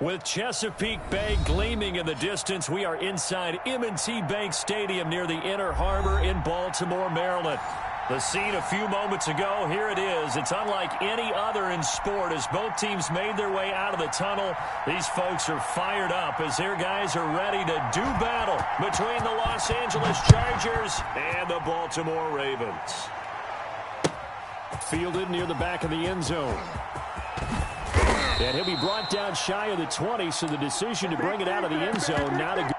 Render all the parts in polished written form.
With Chesapeake Bay gleaming in the distance, we are inside M&T Bank Stadium near the Inner Harbor in Baltimore, Maryland. The scene a few moments ago, here it is. It's unlike any other in sport as both teams made their way out of the tunnel. These folks are fired up as their guys are ready to do battle between the Los Angeles Chargers and the Baltimore Ravens. Fielded near the back of the end zone. And he'll be brought down shy of the 20, so the decision to bring it out of the end zone now to go.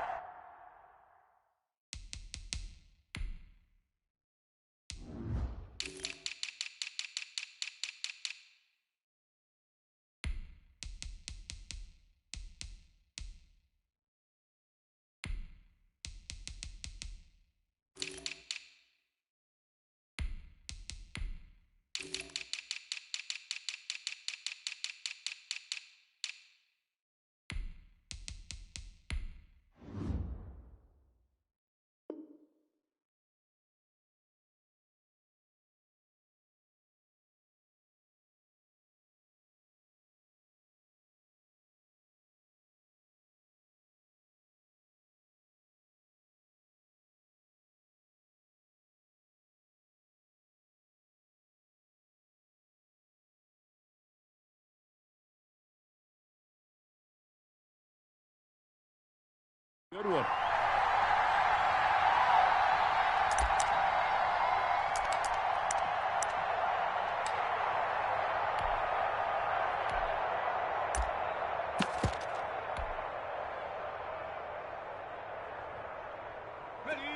Good one.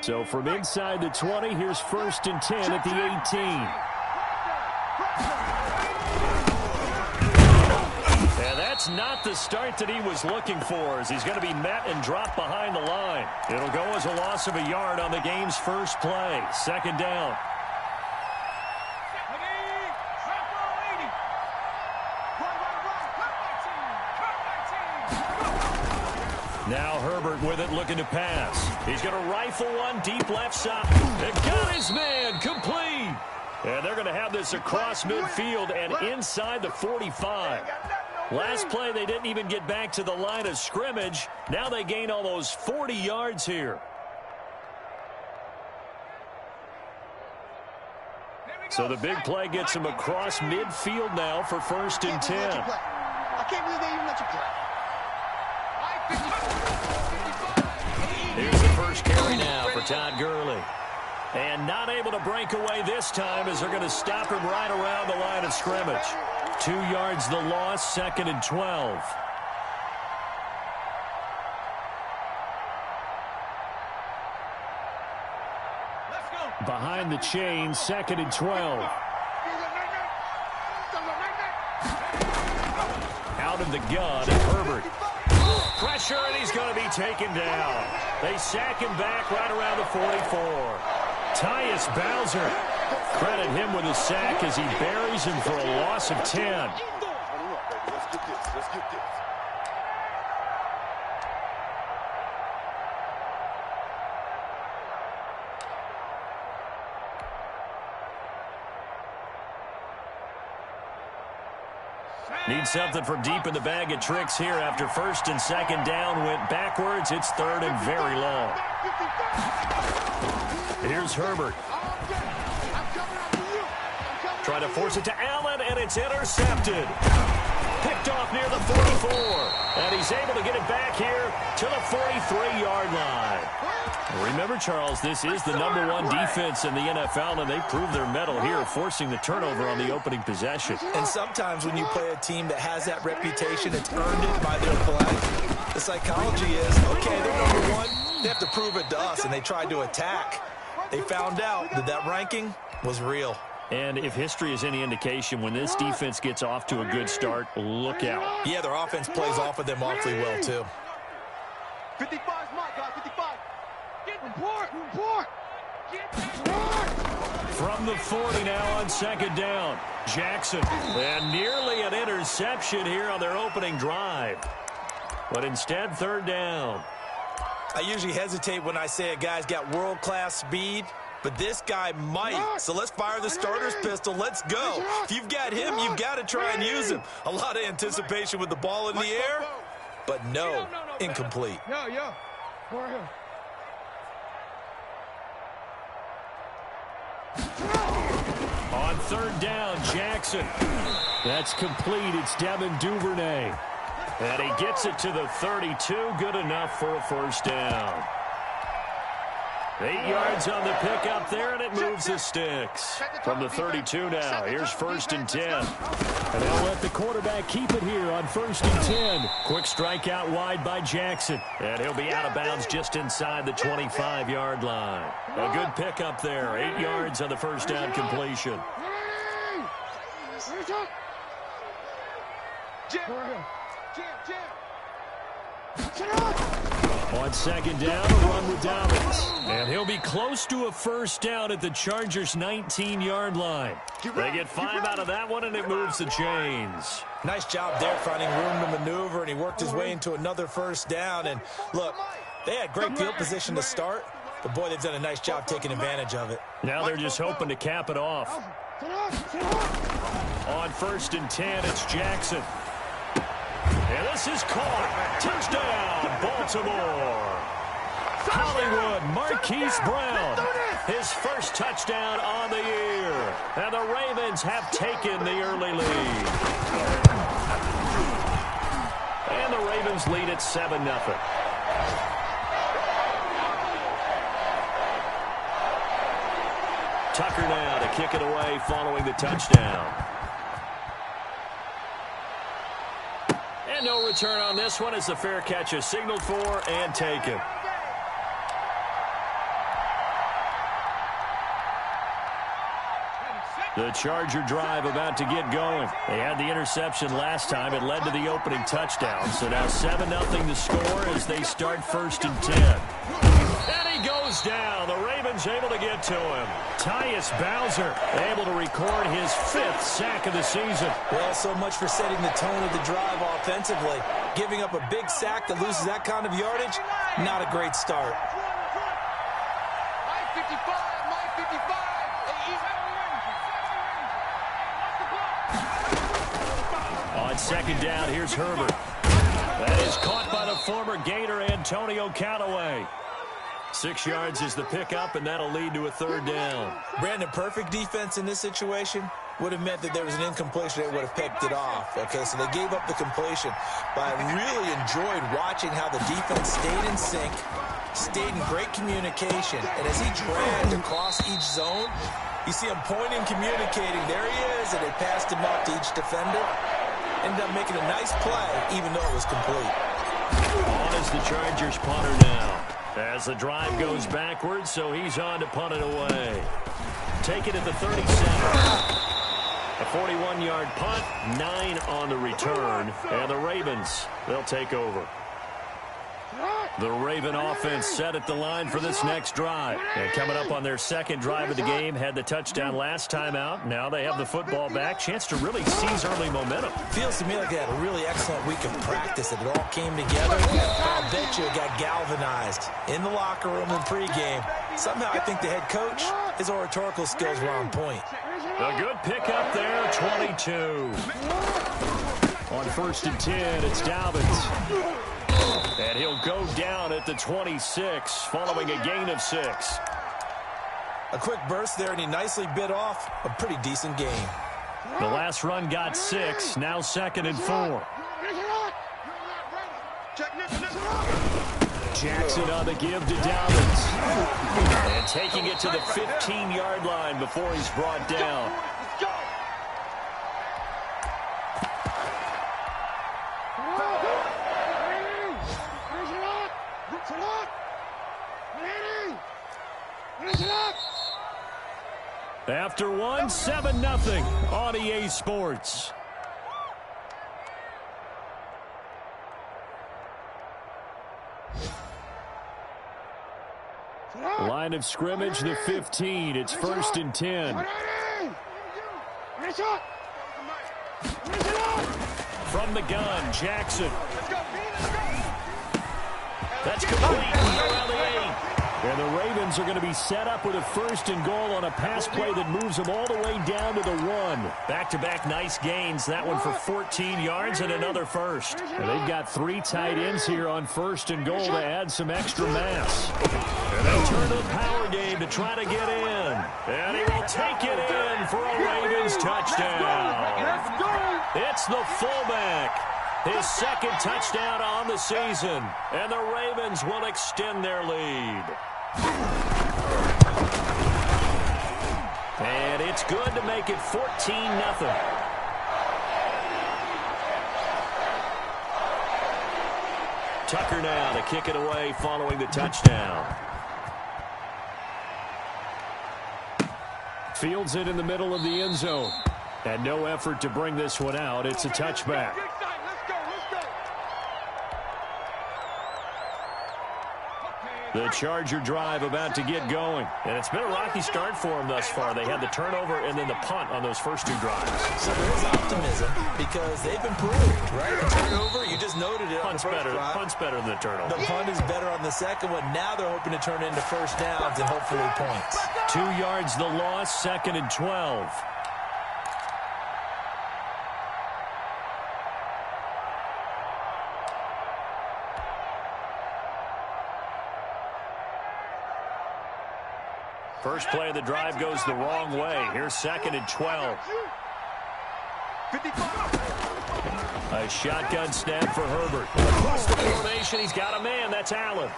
So from inside the 20, here's 1st and 10 at the 18. That's not the start that he was looking for, as he's going to be met and dropped behind the line. It'll go as a loss of a yard on the game's first play. 2nd down. Now Herbert with it, looking to pass. He's going to rifle one deep left side. It got his man, complete. And they're going to have this across midfield and inside the 45. Last play, they didn't even get back to the line of scrimmage. Now they gain almost 40 yards here. So the big play gets him across midfield now for 1st and 10. I can't believe they even let you play. Here's the first carry now for Todd Gurley. And not able to break away this time as they're going to stop him right around the line of scrimmage. 2 yards the loss, 2nd and 12. Behind the chain, 2nd and 12. Out of the gun, Herbert. Pressure, and he's going to be taken down. They sack him back right around the 44. Tyus Bowser. Credit him with a sack as he buries him for a loss of 10. Let's get this. Need something from deep in the bag of tricks here after 1st and 2nd down went backwards. It's 3rd and very long. Here's Herbert. Trying to force it to Allen, and it's intercepted. Picked off near the 44. And he's able to get it back here to the 43-yard line. Remember, Charles, this is the #1 defense in the NFL, and they proved their mettle here, forcing the turnover on the opening possession. And sometimes when you play a team that has that reputation, it's earned it by their play. The psychology is, okay, they're #1. They have to prove it to us, and they tried to attack. They found out that that ranking was real. And if history is any indication, when this defense gets off to a good start, look out. Yeah, their offense plays off of them awfully well, too. 55's my guy, 55. Report. From the 40 now on 2nd down. Jackson. And nearly an interception here on their opening drive. But instead, 3rd down. I usually hesitate when I say a guy's got world-class speed, but this guy might. So let's fire the starter's pistol. Let's go. If you've got him, you've got to try and use him. A lot of anticipation with the ball in the air, but no, incomplete. Yeah. On third down, Jackson. That's complete. It's Devin Duvernay. And he gets it to the 32. Good enough for a first down. 8 yards on the pickup there, and it moves the sticks. From the 32 now, here's 1st and 10. And they'll let the quarterback keep it here on 1st and 10. Quick strike out wide by Jackson. And he'll be out of bounds just inside the 25-yard line. A good pickup there. 8 yards on the first down completion. On second down, a run with Dobbins. And he'll be close to a first down at the Chargers' 19-yard line. They get 5 out of that one, and it moves the chains. Nice job there finding room to maneuver, and he worked his way into another first down. And look, they had great field position to start, but boy, they've done a nice job taking advantage of it. Now they're just hoping to cap it off. On 1st and 10, it's Jackson. And this is caught. Touchdown, Baltimore. Hollywood, Marquise Brown. His first touchdown on the year. And the Ravens have taken the early lead. And the Ravens lead at 7-0. Tucker now to kick it away following the touchdown. And no return on this one as the fair catch is signaled for and taken. The Charger drive about to get going. They had the interception last time. It led to the opening touchdown. So now 7-0 to score as they start 1st and 10. And he goes down. The Ravens able to get to him. Tyus Bowser able to record his 5th sack of the season. Well, so much for setting the tone of the drive offensively. Giving up a big sack that loses that kind of yardage, not a great start. On second down, here's Herbert. That is caught by the former Gator Antonio Callaway. 6 yards is the pickup, and that'll lead to a 3rd down. Brandon, perfect defense in this situation would have meant that there was an incompletion. They would have picked it off. Okay, so they gave up the completion. But I really enjoyed watching how the defense stayed in sync, stayed in great communication. And as he dragged across each zone, you see him pointing, communicating. There he is, and they passed him off to each defender. Ended up making a nice play, even though it was complete. On is the Chargers punter now. As the drive goes backwards, so he's on to punt it away. Take it at the 37. A 41-yard punt, 9 on the return. And the Ravens, they'll take over. The Raven offense set at the line for this next drive. And coming up on their 2nd drive of the game, had the touchdown last time out. Now they have the football back. Chance to really seize early momentum. Feels to me like they had a really excellent week of practice. It all came together. I'll bet you it got galvanized in the locker room in pregame. Somehow I think the head coach, his oratorical skills were on point. A good pickup there, 22. On 1st and 10, it's Dobbins. And he'll go down at the 26, following a gain of 6. A quick burst there, and he nicely bit off a pretty decent gain. The last run got 6, now 2nd and 4. Jackson on the give to Dobbins. And taking it to the 15-yard line before he's brought down. After one, 7-0 on EA Sports. Line of scrimmage, the 15. It's 1st and 10. From the gun, Jackson. That's complete. Around the 8. And the Ravens are going to be set up with a 1st and goal on a pass play that moves them all the way down to the 1. Back-to-back nice gains. That one for 14 yards and another first. And they've got 3 tight ends here on 1st and goal to add some extra mass. And they turn to the power game to try to get in. And he will take it in for a Ravens touchdown. Let's go! It's the fullback. His 2nd touchdown on the season. And the Ravens will extend their lead. And it's good to make it 14-0. Tucker now to kick it away following the touchdown. Fields it in the middle of the end zone. And no effort to bring this one out. It's a touchback. The Charger drive about to get going. And it's been a rocky start for them thus far. They had the turnover and then the punt on those first 2 drives. So there's optimism because they've improved, right? The turnover, you just noted it on the first drive. Punt's better than the turnover. The punt is better on the second one. Now they're hoping to turn into first downs and hopefully points. 2 yards the loss, 2nd and 12. First play of the drive goes the wrong way. Here's 2nd and 12. A shotgun snap for Herbert. Across the formation, he's got a man. That's Allen.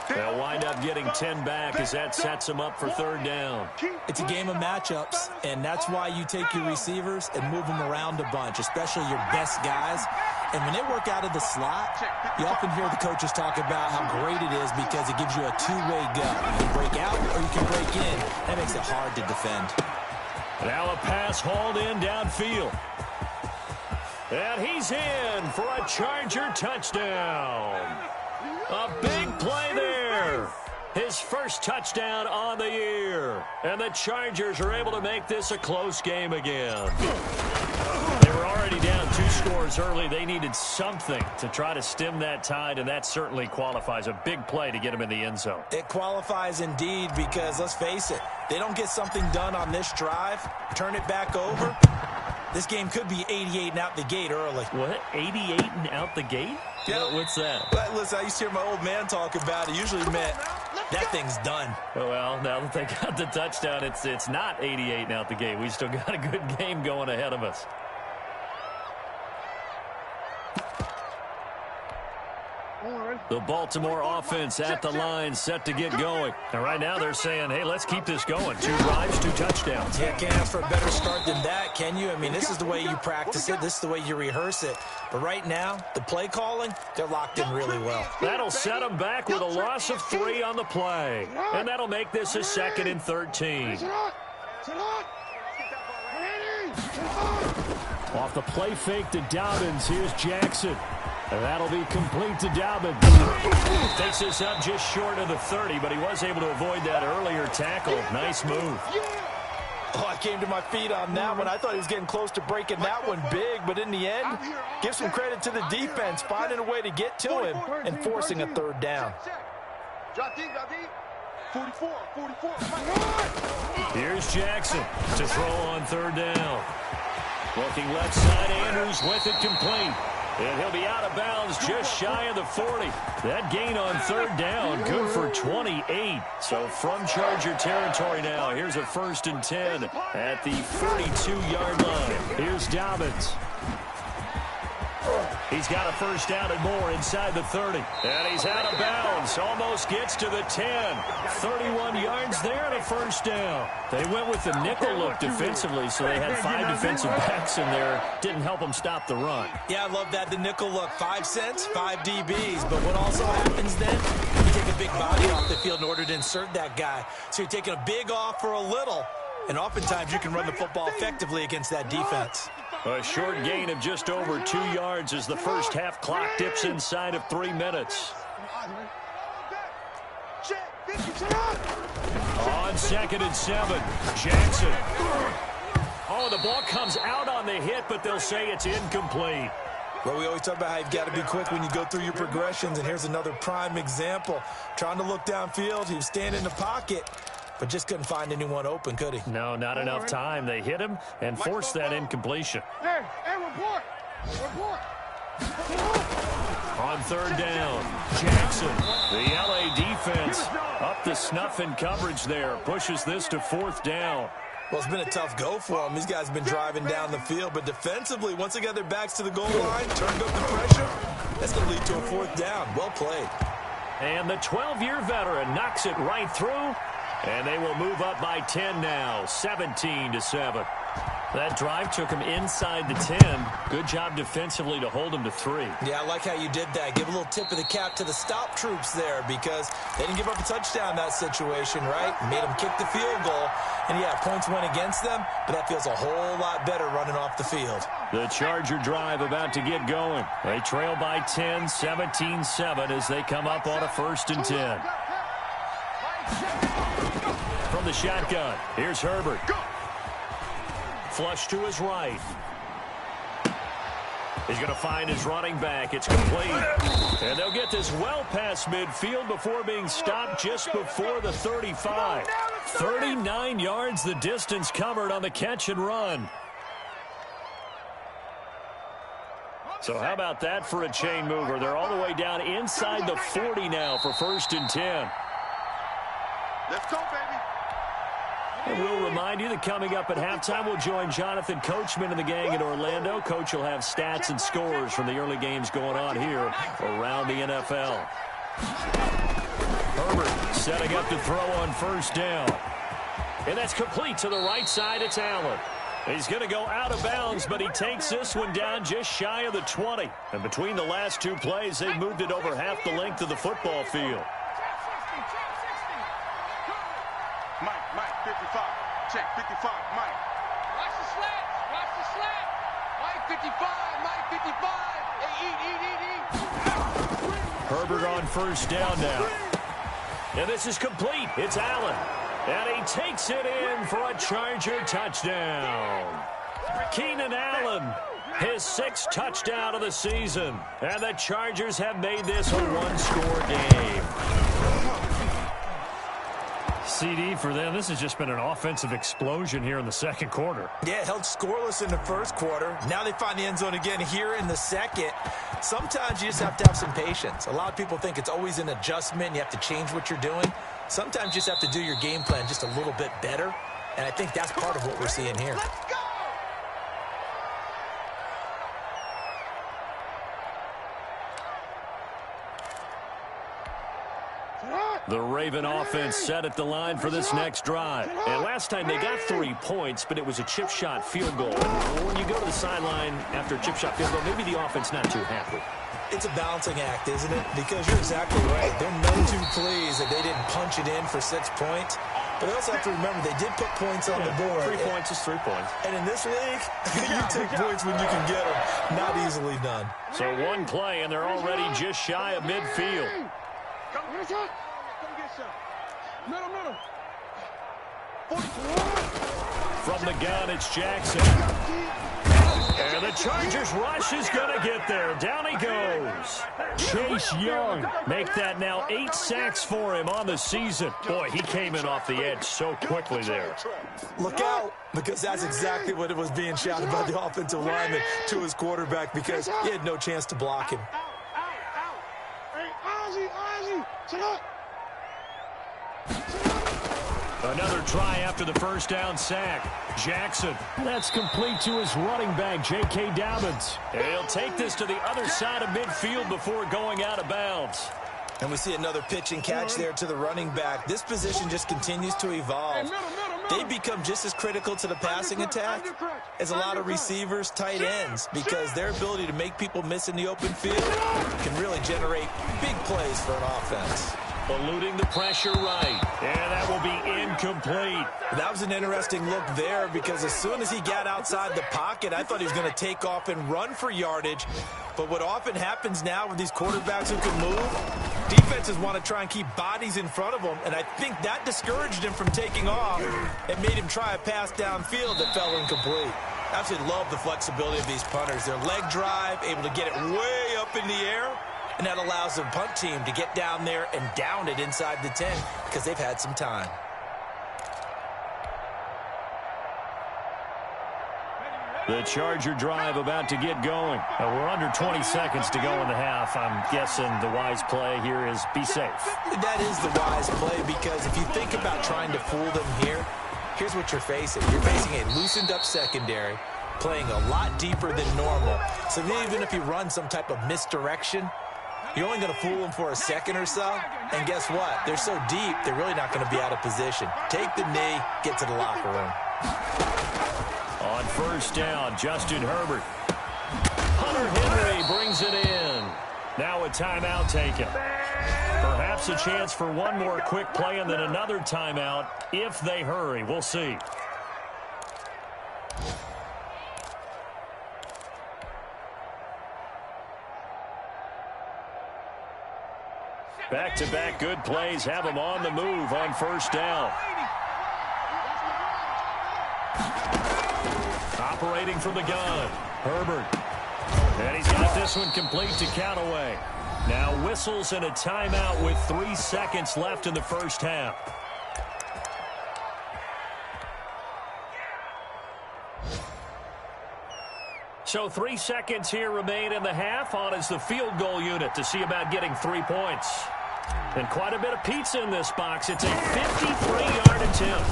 They'll wind up getting 10 back as that sets him up for 3rd down. It's a game of matchups, and that's why you take your receivers and move them around a bunch, especially your best guys. And when they work out of the slot, you often hear the coaches talk about how great it is because it gives you a two-way go. You can break out or you can break in. That makes it hard to defend. Now a pass hauled in downfield. And he's in for a Charger touchdown. A big play there. His 1st touchdown on the year. And the Chargers are able to make this a close game again. They were already down 2 scores early. They needed something to try to stem that tide, and that certainly qualifies. A big play to get them in the end zone. It qualifies indeed because, let's face it, they don't get something done on this drive, turn it back over. This game could be 88 and out the gate early. What? 88 and out the gate? Yeah. What's that? But listen, I used to hear my old man talk about it. Usually meant that thing's done. Well, now that they got the touchdown, it's not 88 and out the gate. We still got a good game going ahead of us. The Baltimore offense at the line, set to get going. And right now they're saying, hey, let's keep this going. 2 drives, 2 touchdowns. Yeah, can't ask for a better start than that, can you? I mean, this is the way you practice it. This is the way you rehearse it. But right now, the play calling, they're locked in really well. That'll set them back with a loss of 3 on the play. And that'll make this a 2nd and 13. Off the play fake to Dobbins, here's Jackson. And that'll be complete to Dobbins. Takes this up just short of the 30, but he was able to avoid that earlier tackle. Nice move. Oh, I came to my feet on that one. I thought he was getting close to breaking that one big, but in the end, give some credit to the defense, finding a way to get to him and forcing a 3rd down. Drop deep, 44. Here's Jackson to throw on 3rd down. Looking left side, Andrews with it complete. And he'll be out of bounds just shy of the 40. That gain on 3rd down, good for 28. So from Charger territory now, here's a 1st and 10 at the 42-yard line. Here's Dobbins. He's got a 1st down and more inside the 30. And he's out of bounds. Almost gets to the 10. 31 yards there and a 1st down. They went with the nickel look defensively, so they had 5 defensive backs in there. Didn't help them stop the run. Yeah, I love that, the nickel look. 5 cents, 5 DBs. But what also happens then, you take a big body off the field in order to insert that guy. So you're taking a big off for a little. And oftentimes you can run the football effectively against that defense. A short gain of just over 2 yards as the first half clock dips inside of 3 minutes. On 2nd and 7, Jackson. Oh, the ball comes out on the hit, but they'll say it's incomplete. Well, we always talk about how you've got to be quick when you go through your progressions, and here's another prime example. Trying to look downfield, he was standing in the pocket, but just couldn't find anyone open, could he? No, not enough time. They hit him and forced that incompletion. Hey, report. Report. On third down, Jackson, the LA defense, up to snuff in coverage there, pushes this to fourth down. Well, it's been a tough go for them. These guys have been driving down the field, but defensively, once they got their backs to the goal line, turned up the pressure, that's going to lead to a fourth down. Well played. And the 12-year veteran knocks it right through, and they will move up by 10 now, 17-7. That drive took him inside the 10. Good job defensively to hold him to 3. Yeah, I like how you did that. Give a little tip of the cap to the stop troops there because they didn't give up a touchdown in that situation, right? Made them kick the field goal. And, yeah, points went against them, but that feels a whole lot better running off the field. The Charger drive about to get going. They trail by 10, 17-7 as they come up on a 1st and 10. From the shotgun, here's Herbert. Flush to his right. He's going to find his running back. It's complete. And they'll get this well past midfield before being stopped just before the 35. 39 yards the distance covered on the catch and run. So how about that for a chain mover? They're all the way down inside the 40 now for 1st and 10. Let's go, baby. And we'll remind you that coming up at halftime, we'll join Jonathan Coachman and the gang in Orlando. Coach will have stats and scores from the early games going on here around the NFL. Herbert setting up to throw on 1st down. And that's complete to the right side. It's Allen. He's going to go out of bounds, but he takes this one down just shy of the 20. And between the last 2 plays, they've moved it over half the length of the football field. Mike, 55. Check, 55, Mike. Watch the slant. Watch the slant. Mike, 55. Mike, 55. Hey, eat. Herbert on 1st down now. And this is complete. It's Allen. And he takes it in for a Charger touchdown. Keenan Allen, his 6th touchdown of the season. And the Chargers have made this a 1-score game. CD for them. This has just been an offensive explosion here in the 2nd quarter. Yeah, held scoreless in the 1st quarter. Now they find the end zone again here in the 2nd. Sometimes you just have to have some patience. A lot of people think it's always an adjustment. You have to change what you're doing. Sometimes you just have to do your game plan just a little bit better. And I think that's part of what we're seeing here. Let's go. The Raven offense set at the line for this next drive. And last time they got 3 points, but it was a chip shot field goal. And when you go to the sideline after a chip shot field goal, maybe the offense not too happy. It's a balancing act, isn't it? Because you're exactly right. They're none too pleased that they didn't punch it in for 6 points. But they also have to remember they did put points on the board. 3 points is 3 points. And in this league, you take points when you can get them. Not easily done. So 1 play, and they're already just shy of midfield. Come get some. Middle. From the gun, it's Jackson. And the Chargers rush is going to get there. Down he goes. Chase Young make that now 8 sacks for him on the season. Boy, he came in off the edge so quickly there. Look out, because that's exactly what it was being shouted by the offensive lineman to his quarterback because he had no chance to block him. Hey, Ozzy, sit up. Another try after the 1st down sack. Jackson, that's complete to his running back, J.K. Dobbins. And he'll take this to the other side of midfield before going out of bounds. And we see another pitch and catch there to the running back. This position just continues to evolve. They become just as critical to the passing attack as a lot of receivers, tight ends, because their ability to make people miss in the open field can really generate big plays for an offense. Eluding the pressure right. And that will be incomplete. That was an interesting look there because as soon as he got outside the pocket, I thought he was going to take off and run for yardage. But what often happens now with these quarterbacks who can move, defenses want to try and keep bodies in front of them, and I think that discouraged him from taking off and made him try a pass downfield that fell incomplete. Absolutely love the flexibility of these punters. Their leg drive, able to get it way up in the air, and that allows the punt team to get down there and down it inside the 10 because they've had some time. The Charger drive about to get going. We're under 20 seconds to go in the half. I'm guessing the wise play here is be safe. That is the wise play because if you think about trying to fool them here, here's what you're facing. You're facing a loosened-up secondary, playing a lot deeper than normal. So even if you run some type of misdirection, you're only going to fool them for a second or so. And guess what? They're so deep, they're really not going to be out of position. Take the knee, get to the locker room. On first down, Justin Herbert. Hunter Henry brings it in. Now a timeout taken. Perhaps a chance for one more quick play and then another timeout if they hurry. We'll see. Back-to-back good plays have them on the move on first down. Operating from the gun, Herbert. And he's got this one complete to Callaway. Now whistles and a timeout with 3 seconds left in the first half. So 3 seconds here remain in the half. On is the field goal unit to see about getting 3 points. And quite a bit of pizza in this box. It's a 53-yard attempt.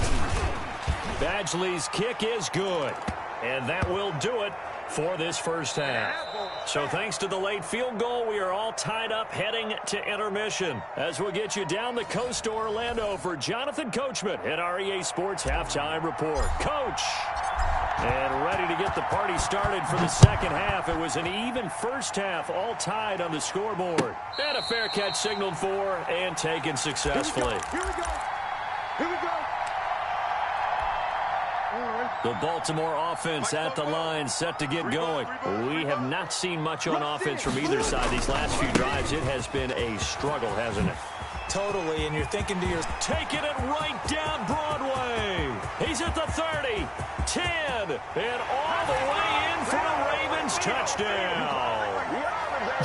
Badgley's kick is good. And that will do it for this first half. So thanks to the late field goal, we are all tied up heading to intermission. As we'll get you down the coast to Orlando for Jonathan Coachman at our EA Sports Halftime Report. Coach! And ready to get the party started for the second half. It was an even first half, all tied on the scoreboard. And a fair catch signaled for and taken successfully. Here we go. Here we go. The Baltimore offense at the line, set to get going. We have not seen much on offense from either side these last few drives. It has been a struggle, hasn't it? Totally, and you're thinking to yourself, taking it right down Broadway. He's at the 30, 10, and all the way in for a Ravens touchdown.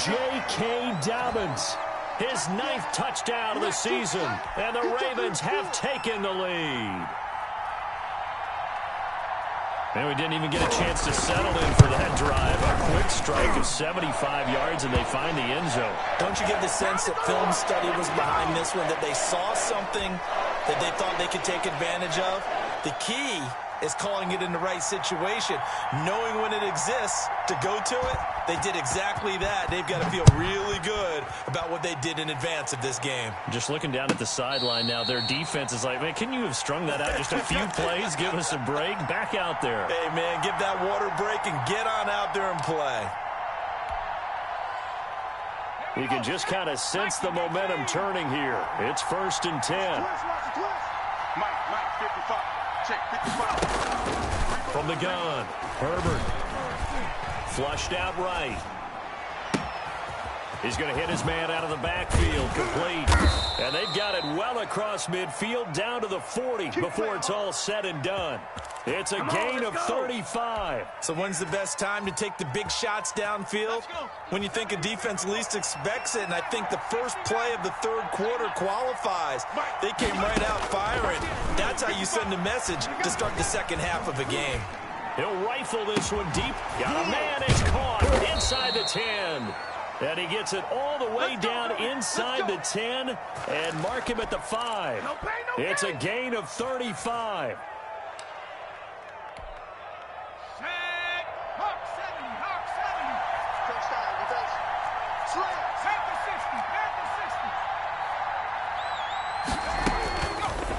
J.K. Dobbins, his 9th touchdown of the season, and the Ravens have taken the lead. And we didn't even get a chance to settle in for that drive. A quick strike of 75 yards, and they find the end zone. Don't you get the sense that film study was behind this one, that they saw something that they thought they could take advantage of? The key is calling it in the right situation, knowing when it exists to go to it. They did exactly that. They've got to feel really good about what they did in advance of this game. Just looking down at the sideline now, their defense is like, man, can you have strung that out just a few plays? Give us a break. Back out there. Hey, man, give that water break and get on out there and play. You can just kind of sense the momentum turning here. It's 1st and 10. Mike, 55. Check, 55. From the gun, Herbert. Flushed out right. He's going to hit his man out of the backfield, complete. And they've got it well across midfield, down to the 40 before it's all said and done. It's a gain of 35. So when's the best time to take the big shots downfield? When you think a defense least expects it, and I think the first play of the 3rd quarter qualifies. They came right out firing. That's how you send a message to start the second half of a game. He'll rifle this one deep. Got a man, it's caught inside the 10. And he gets it all the way down inside the 10 and mark him at the 5. It's a gain of 35.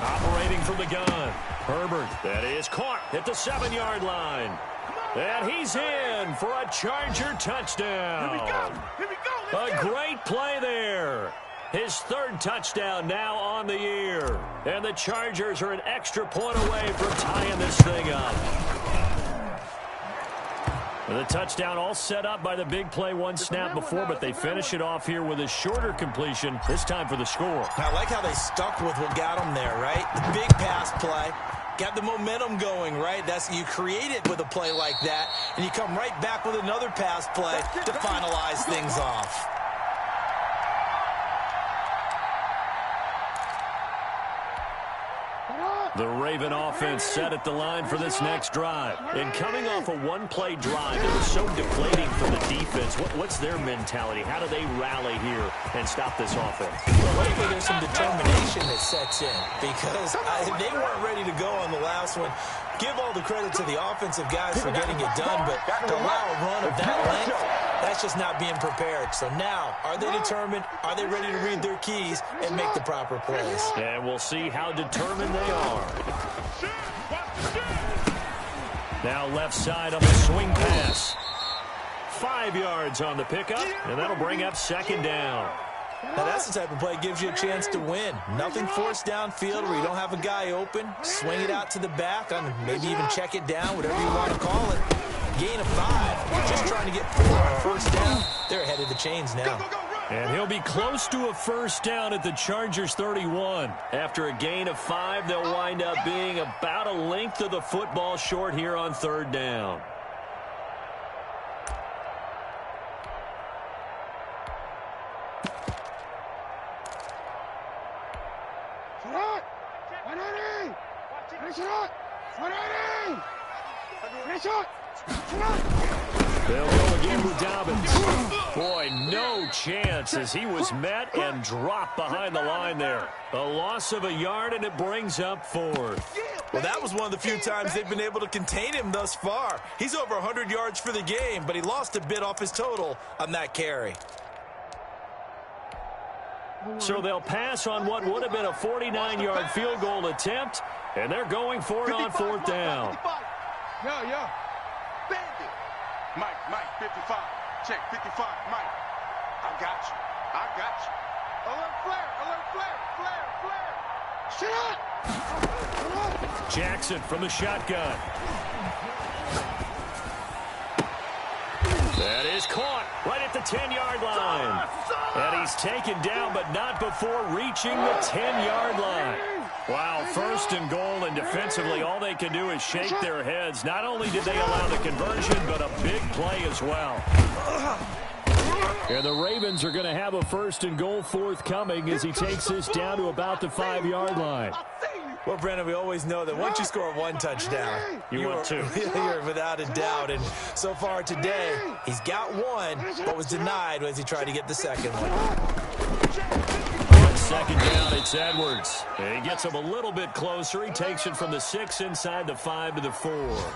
Operating from the gun, Herbert. That is caught at the 7-yard line. And he's in for a Charger touchdown. Here we go. A great play there. His 3rd touchdown now on the year. And the Chargers are an extra point away from tying this thing up. And the touchdown all set up by the big play one snap before, but they finish it off here with a shorter completion, this time for the score. I like how they stuck with what got them there, right? The big pass play Got the momentum going, right? You create it with a play like that, and you come right back with another pass play to finalize things off. The Raven offense set at the line for this next drive. And coming off a one-play drive that was so deflating for the defense, what's their mentality? How do they rally here and stop this offense? Well, hopefully there's some determination that sets in because they weren't ready to go on the last one. Give all the credit to the offensive guys for getting it done, but to allow a run of that length, that's just not being prepared. So now, are they determined? Are they ready to read their keys and make the proper plays? And we'll see how determined they are. Now left side on the swing pass. 5 yards on the pickup, and that'll bring up second down. Now that's the type of play that gives you a chance to win. Nothing forced downfield where you don't have a guy open. Swing it out to the back, maybe even check it down, whatever you want to call it. Gain of 5. You're just trying to get 4 on first down. They're ahead of the chains now. And he'll be close to a first down at the Chargers' 31. After a gain of 5, they'll wind up being about a length of the football short here on third down. They'll go again with Dobbins. Boy, no chance as he was met and dropped behind the line there. A loss of a yard, and it brings up 4th. Well, that was one of the few times they've been able to contain him thus far. He's over 100 yards for the game, but he lost a bit off his total on that carry. So they'll pass on what would have been a 49-yard field goal attempt, and they're going for it on 4th down. Yeah. Bandit. Mike, 55. Check, 55, Mike. I got you. Alert, flare. Shut up. Jackson from the shotgun. That is caught right at the 10-yard line. And he's taken down, but not before reaching the 10-yard line. Wow, 1st and goal, and defensively all they can do is shake their heads. Not only did they allow the conversion, but a big play as well. And the Ravens are going to have a 1st and goal forthcoming as he takes this down to about the 5-yard line. Well, Brandon, we always know that once you score 1 touchdown, you want 2. You're without a doubt. And so far today, he's got 1, but was denied as he tried to get the second one. On second down, it's Edwards. And he gets him a little bit closer. He takes it from the 6 inside the 5 to the 4.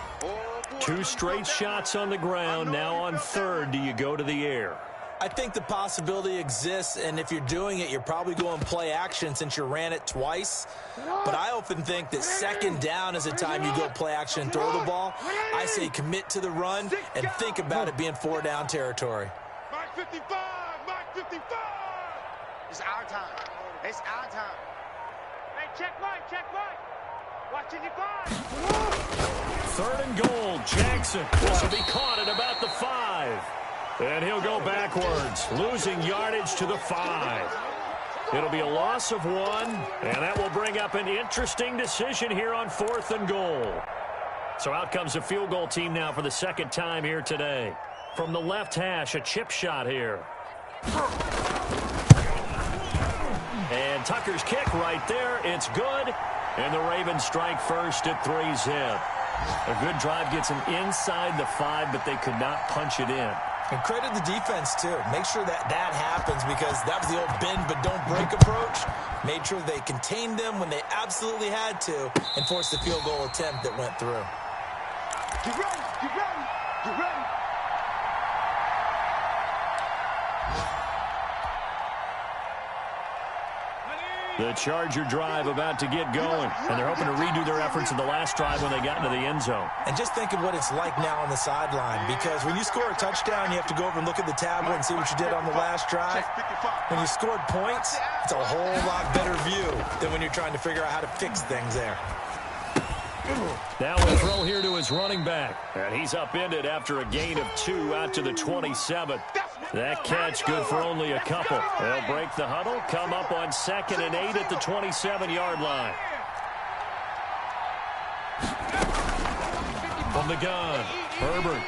2 straight shots on the ground. Now on 3rd, do you go to the air? I think the possibility exists, and if you're doing it, you're probably going play action since you ran it twice. But I often think that second down is a time you go play action and throw the ball. I say commit to the run and think about it being 4-down territory. Mike 55. It's our time. Hey, check Mike. Watch it, 3rd and goal. Jackson. This will be caught at about the 5. And he'll go backwards, losing yardage to the 5. It'll be a loss of 1, and that will bring up an interesting decision here on 4th and goal. So out comes the field goal team now for the 2nd time here today. From the left hash, a chip shot here. And Tucker's kick right there. It's good. And the Ravens strike first at 3-zip. A good drive gets them inside the 5, but they could not punch it in. And credit the defense, too. Make sure that happens because that was the old bend but don't break approach. Made sure they contained them when they absolutely had to and forced the field goal attempt that went through. Get ready. The Charger drive about to get going, and they're hoping to redo their efforts in the last drive when they got into the end zone. And just think of what it's like now on the sideline, because when you score a touchdown, you have to go over and look at the tablet and see what you did on the last drive. When you scored points, it's a whole lot better view than when you're trying to figure out how to fix things there. Now we'll throw here to his running back. And he's upended after a gain of 2 out to the 27. That catch good for only a couple. They'll break the huddle, come up on 2nd and 8 at the 27-yard line. From the gun, Herbert.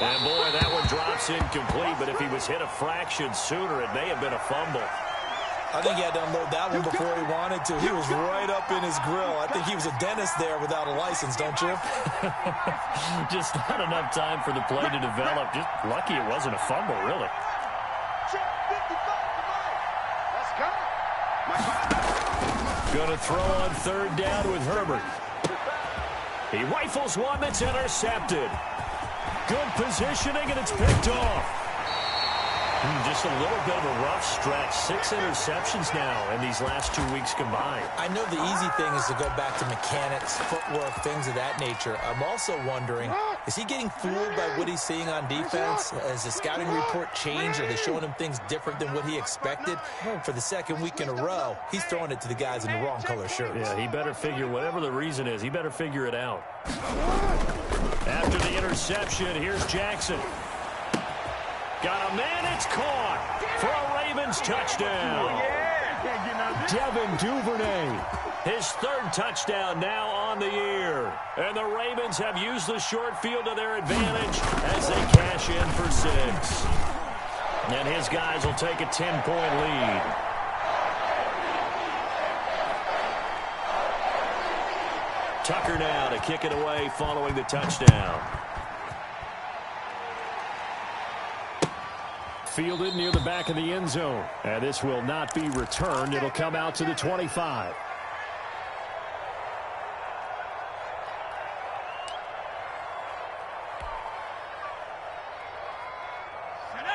And boy, that one drops incomplete, but if he was hit a fraction sooner, it may have been a fumble. I think he had to unload that one before he wanted to. He was right up in his grill. I think he was a dentist there without a license, don't you? Just not enough time for the play to develop. Just lucky it wasn't a fumble, really. Going to throw on third down with Herbert. He rifles one that's intercepted. Good positioning, and it's picked off. Just a little bit of a rough stretch. 6 interceptions now in these last 2 weeks combined. I know the easy thing is to go back to mechanics, footwork, things of that nature. I'm also wondering, is he getting fooled by what he's seeing on defense? Has the scouting report changed? Are they showing him things different than what he expected? For the second week in a row, he's throwing it to the guys in the wrong color shirts. Yeah, he better figure, whatever the reason is, he better figure it out. After the interception, here's Jackson. Got a man, it's caught for a Ravens touchdown. Devin Duvernay, his third touchdown now on the year. And the Ravens have used the short field to their advantage as they cash in for 6. And his guys will take a 10-point lead. Tucker now to kick it away following the touchdown. Fielded near the back of the end zone. And this will not be returned. It'll come out to the 25.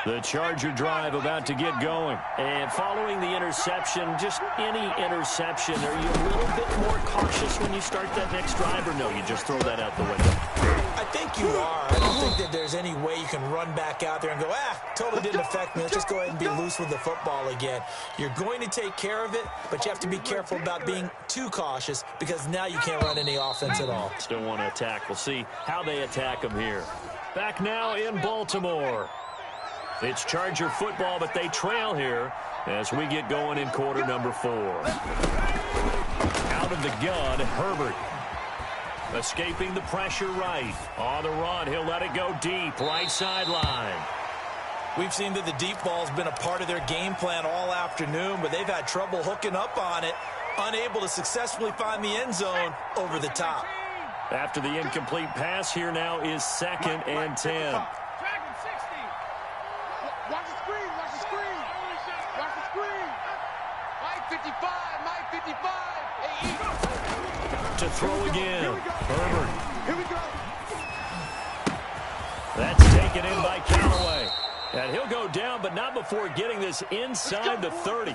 The Charger drive about to get going. And following the interception, just any interception, are you a little bit more cautious when you start that next drive, or no, you just throw that out the window? I think you are. I don't think that there's any way you can run back out there and go, totally didn't affect me. Let's just go ahead and be loose with the football again. You're going to take care of it, but you have to be careful about being too cautious because now you can't run any offense at all. Still want to attack. We'll see how they attack them here. Back now in Baltimore. It's Charger football, but they trail here as we get going in quarter number 4. Out of the gun, Herbert. Escaping the pressure right. On the run, he'll let it go deep, right sideline. We've seen that the deep ball's been a part of their game plan all afternoon, but they've had trouble hooking up on it, unable to successfully find the end zone over the top. After the incomplete pass, here now is 2nd and 10. Watch the screen, watch the screen. Watch the screen. Mike 55, Mike 55. To throw again. Herbert. Here we go. That's taken in by Callaway. And he'll go down, but not before getting this inside the 30.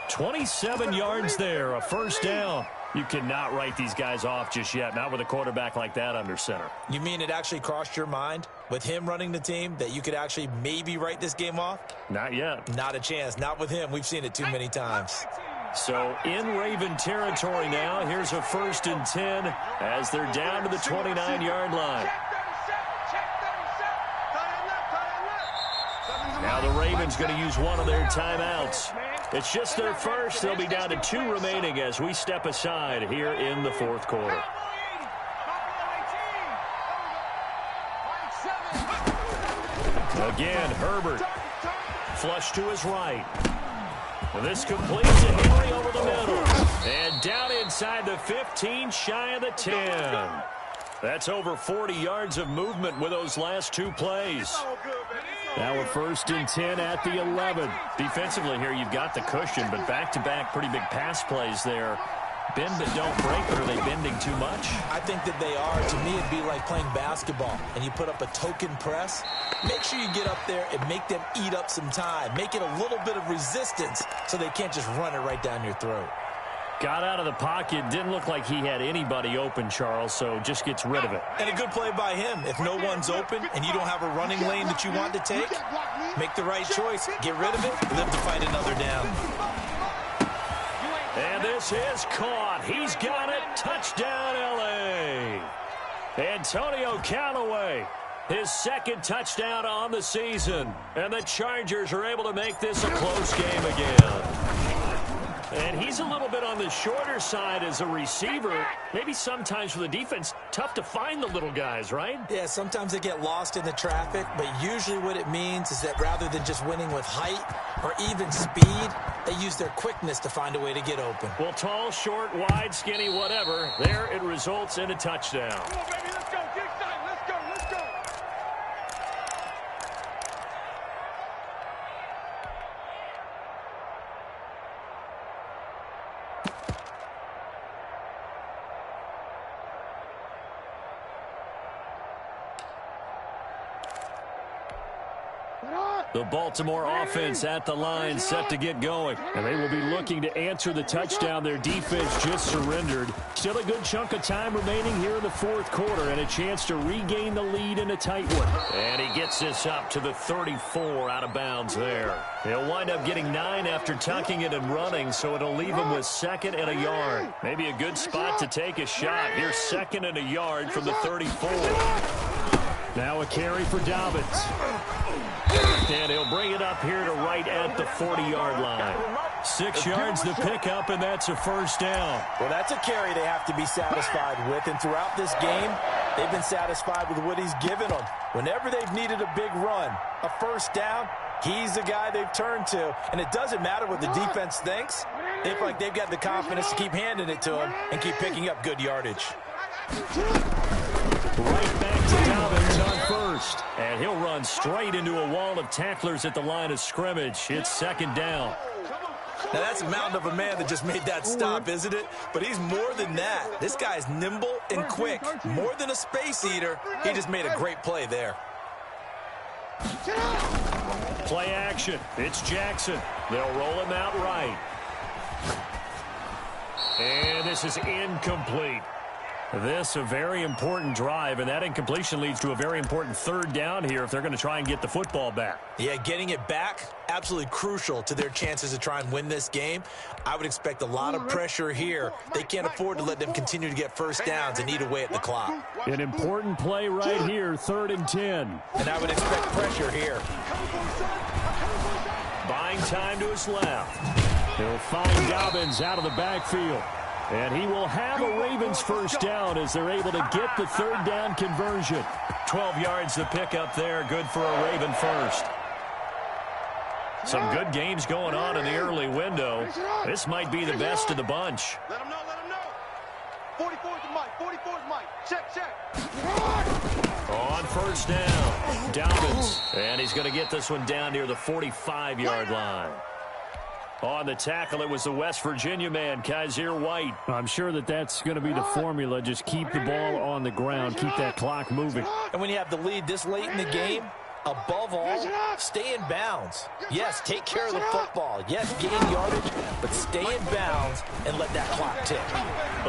27 yards there, a first down. You cannot write these guys off just yet, not with a quarterback like that under center. You mean it actually crossed your mind with him running the team that you could actually maybe write this game off? Not yet. Not a chance. Not with him. We've seen it too many times. So in Raven territory now, here's a 1st and 10 as they're down to the 29-yard line. Now the Ravens going to use one of their timeouts. It's just their first. They'll be down to 2 remaining as we step aside here in the 4th quarter. Again, Herbert. Flush to his right. This completes to Henry over the middle. And down inside the 15, shy of the 10. That's over 40 yards of movement with those last 2 plays. Now a 1st and 10 at the 11. Defensively here, you've got the cushion, but back-to-back pretty big pass plays there. Bend but don't break, or are they bending too much? I think that they are. To me, it'd be like playing basketball, and you put up a token press. Make sure you get up there and make them eat up some time. Make it a little bit of resistance so they can't just run it right down your throat. Got out of the pocket. Didn't look like he had anybody open, Charles, so just gets rid of it. And a good play by him. If no one's open and you don't have a running lane that you want to take, make the right choice. Get rid of it. Live to fight another down. And this is caught. He's got it. Touchdown, L.A. Antonio Callaway, his 2nd touchdown on the season. And the Chargers are able to make this a close game again. And he's a little bit on the shorter side as a receiver. Maybe sometimes for the defense, tough to find the little guys, right? Yeah, sometimes they get lost in the traffic, but usually what it means is that rather than just winning with height or even speed, they use their quickness to find a way to get open. Well, tall, short, wide, skinny, whatever, there it results in a touchdown. Come on, baby, let's go. Get excited. Let's go. Let's go. The Baltimore offense at the line, set to get going. And they will be looking to answer the touchdown their defense just surrendered. Still a good chunk of time remaining here in the fourth quarter and a chance to regain the lead in a tight one. And he gets this up to the 34 out of bounds there. He'll wind up getting 9 after tucking it and running, so it'll leave him with 2nd and a yard. Maybe a good spot to take a shot. Here's 2nd and a yard from the 34. Now a carry for Dobbins. And he'll bring it up here to right at the 40-yard line. 6 yards the pickup, and that's a first down. Well, that's a carry they have to be satisfied with, and throughout this game, they've been satisfied with what he's given them. Whenever they've needed a big run, a first down, he's the guy they've turned to. And it doesn't matter what the defense thinks. They feel like they've got the confidence to keep handing it to him and keep picking up good yardage. Right back to Dobbins on first. And he'll run straight into a wall of tacklers at the line of scrimmage. It's 2nd down. Now, that's a mountain of a man that just made that stop, isn't it? But he's more than that. This guy's nimble and quick. More than a space eater. He just made a great play there. Play action. It's Jackson. They'll roll him out right. And this is incomplete. This a very important drive, and that incompletion leads to a very important 3rd down here if they're going to try and get the football back. Yeah, getting it back, absolutely crucial to their chances to try and win this game. I would expect a lot of pressure here. They can't afford to let them continue to get first downs and eat away at the clock. An important play right here, 3rd and 10. And I would expect pressure here. Buying time to his left. He'll find Dobbins out of the backfield. And he will have a Ravens first down as they're able to get the 3rd down conversion. 12 yards to pick up there. Good for a Raven first. Some good games going on in the early window. This might be the best of the bunch. Let him know. Let him know. 44 is Mike. 44 is Mike. Check. On first down, Dobbins. And he's going to get this one down near the 45-yard line. On the tackle, it was the West Virginia man, Kaiser White. I'm sure that's going to be the formula. Just keep the ball on the ground. Keep that clock moving. And when you have the lead this late in the game, above all, stay in bounds. Yes, take care of the football. Yes, gain yardage, but stay in bounds and let that clock tick.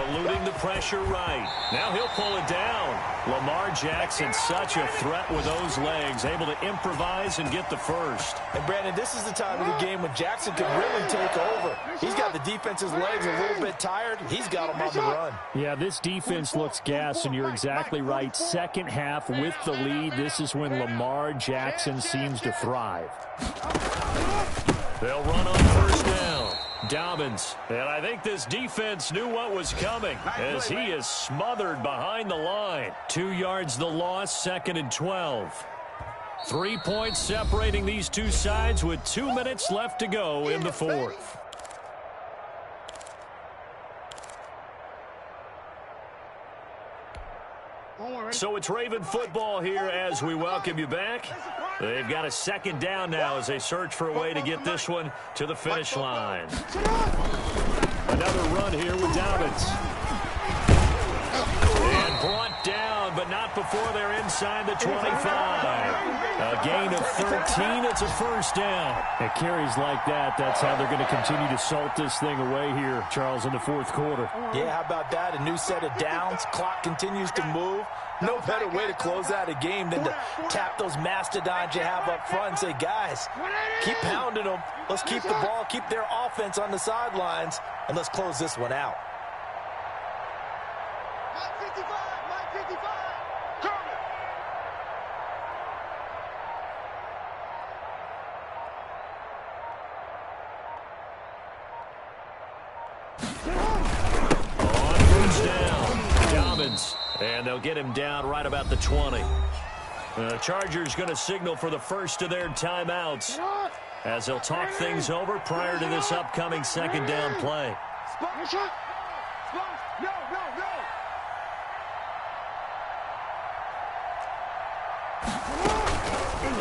Eluding the pressure right. Now he'll pull it down. Lamar Jackson, such a threat with those legs, able to improvise and get the first. And, Brandon, this is the time of the game when Jackson could really take over. He's got the defense's legs a little bit tired. He's got them on the run. Yeah, this defense looks gassed, and you're exactly right. Second half with the lead, this is when Lamar Jackson seems to thrive. They'll run on first down. Dobbins. And I think this defense knew what was coming as he is smothered behind the line. 2 yards the loss, 2nd and 12. 3 points separating these two sides with 2 minutes left to go in the fourth. So it's Raven football here as we welcome you back. They've got a 2nd down now as they search for a way to get this one to the finish line. Another run here with Dobbins. And brought down, but not before they're inside the 25. A gain of 13, it's a first down. At carries like that, that's how they're going to continue to salt this thing away here, Charles, in the fourth quarter. Yeah, how about that? A new set of downs. Clock continues to move. No better way to close out a game than to tap those mastodons you have up front and say, guys, keep pounding them. Let's keep the ball, keep their offense on the sidelines, and let's close this one out. Mike 55. Mike 55. Kermit. And they'll get him down right about the 20. The Chargers going to signal for the first of their timeouts as they'll talk things over prior to this upcoming second down play.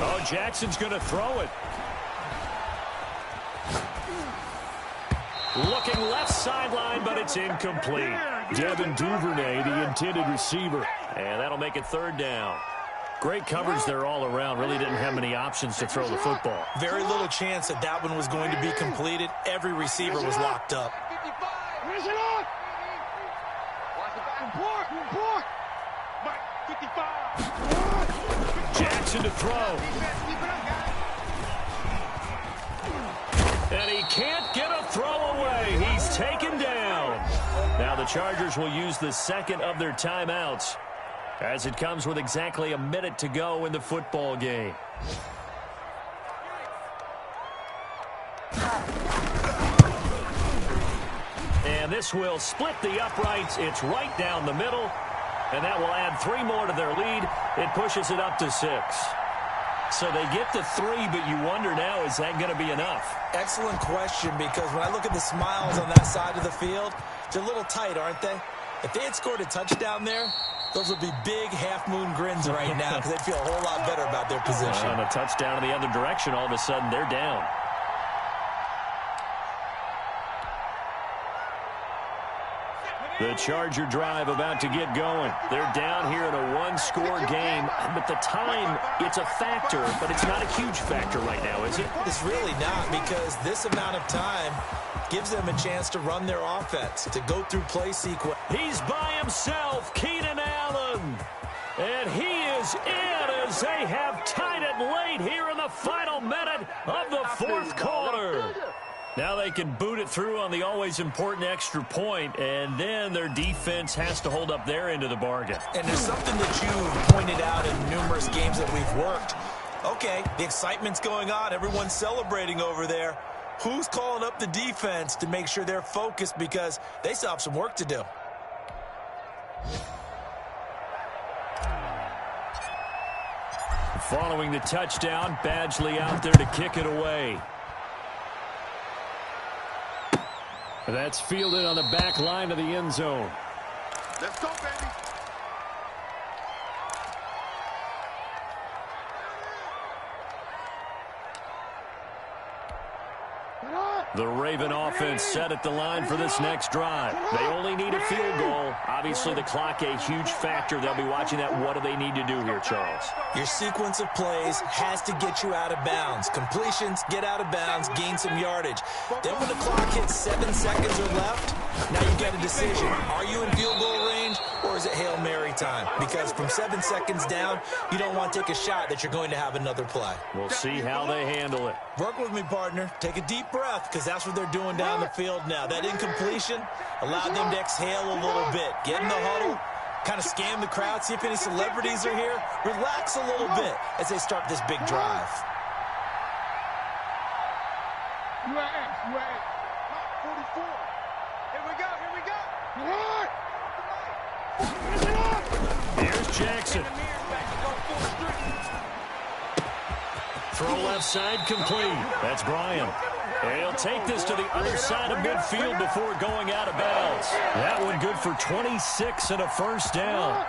Oh, Jackson's going to throw it. Looking left sideline, but it's incomplete. Devin Duvernay, the intended receiver. And that'll make it third down. Great coverage there all around. Really didn't have many options to throw the football. Very little chance that that one was going to be completed. Every receiver was locked up. Jackson to throw. And he can't get a throw away. He's taken down. Now the Chargers will use the second of their timeouts as it comes with exactly a minute to go in the football game. And this will split the uprights. It's right down the middle. And that will add 3 more to their lead. It pushes it up to 6. So they get to 3, but you wonder now, is that going to be enough? Excellent question, because when I look at the smiles on that side of the field, they're a little tight, aren't they? If they had scored a touchdown there, those would be big half-moon grins right now because they'd feel a whole lot better about their position. On a touchdown in the other direction, all of a sudden they're down. The Charger drive about to get going. They're down here in a one-score game, but the time, it's a factor, but it's not a huge factor right now, is it? It's really not, because this amount of time gives them a chance to run their offense, to go through play sequence. He's by himself, Keenan Allen. And he is in as they have tied it late here in the final minute of the fourth quarter. Now they can boot it through on the always important extra point, and then their defense has to hold up their end of the bargain. And there's something that you pointed out in numerous games that we've worked. Okay, the excitement's going on. Everyone's celebrating over there. Who's calling up the defense to make sure they're focused, because they still have some work to do? Following the touchdown, Badgley out there to kick it away. That's fielded on the back line of the end zone. Let's go, baby. The Raven offense set at the line for this next drive. They only need a field goal. Obviously, the clock a huge factor. They'll be watching that. What do they need to do here, Charles? Your sequence of plays has to get you out of bounds. Completions, get out of bounds, gain some yardage. Then when the clock hits 7 seconds or left, now you get a decision. Are you in field goal range, or is it Hail Mary time? Because from 7 seconds down, you don't want to take a shot that you're going to have another play. We'll see how they handle it. Work with me, partner. Take a deep breath, because that's what they're doing down the field now. That incompletion allowed them to exhale a little bit. Get in the huddle, kind of scan the crowd, see if any celebrities are here. Relax a little bit as they start this big drive. UAS, 44. Here we go, here we go. Here's Jackson. Throw left side complete. That's Bryan. He'll take this to the other side of midfield before going out of bounds. That one good for 26 and a first down.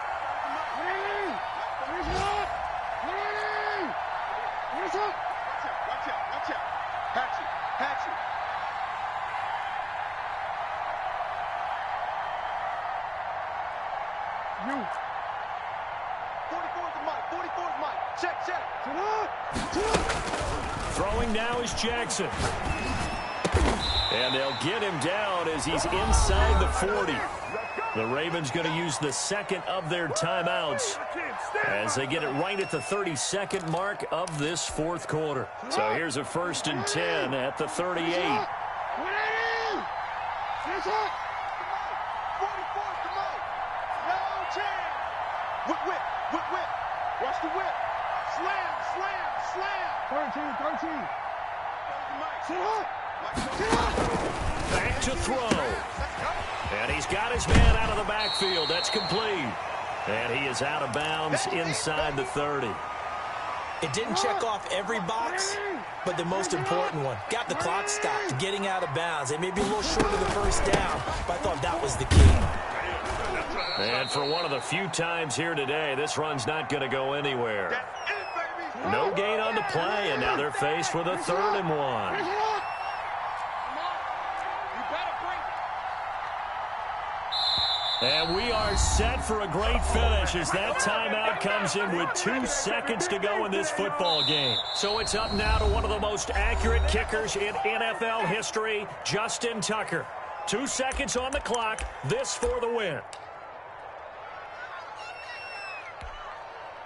Throwing now is Jackson. And they'll get him down as he's inside the 40. The Ravens going to use the second of their timeouts as they get it right at the 32nd mark of this fourth quarter. So here's a 1st and 10 at the 38. Whip. Watch the whip. Slam. 13. Back to throw. And he's got his man out of the backfield. That's complete. And he is out of bounds inside the 30. It didn't check off every box, but the most important one. Got the clock stopped, getting out of bounds. It may be a little short of the first down, but I thought that was the key. And for one of the few times here today, this run's not going to go anywhere. No gain on the play, and now they're faced with a 3rd and 1. And we are set for a great finish as that timeout comes in with 2 seconds to go in this football game. So it's up now to one of the most accurate kickers in NFL history, Justin Tucker. 2 seconds on the clock, this for the win.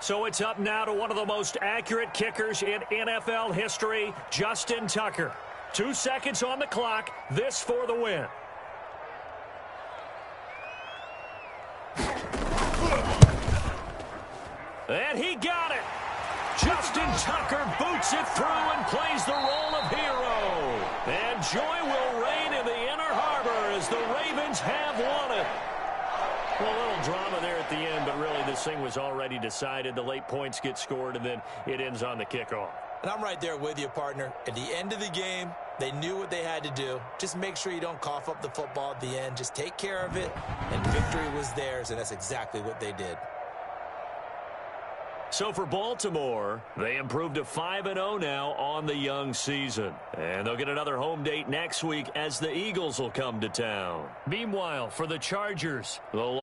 So it's up now to one of the most accurate kickers in NFL history, Justin Tucker. 2 seconds on the clock, this for the win. And he got it. Justin Tucker boots it through and plays the role of hero. And joy will reign in the Inner Harbor as the Ravens have won it. Well, a little drama there at the end, but really this thing was already decided. The late points get scored, and then it ends on the kickoff. And I'm right there with you, partner. At the end of the game, they knew what they had to do. Just make sure you don't cough up the football at the end. Just take care of it, and victory was theirs, and that's exactly what they did. So for Baltimore, they improved to 5-0 now on the young season. And they'll get another home date next week as the Eagles will come to town. Meanwhile, for the Chargers, the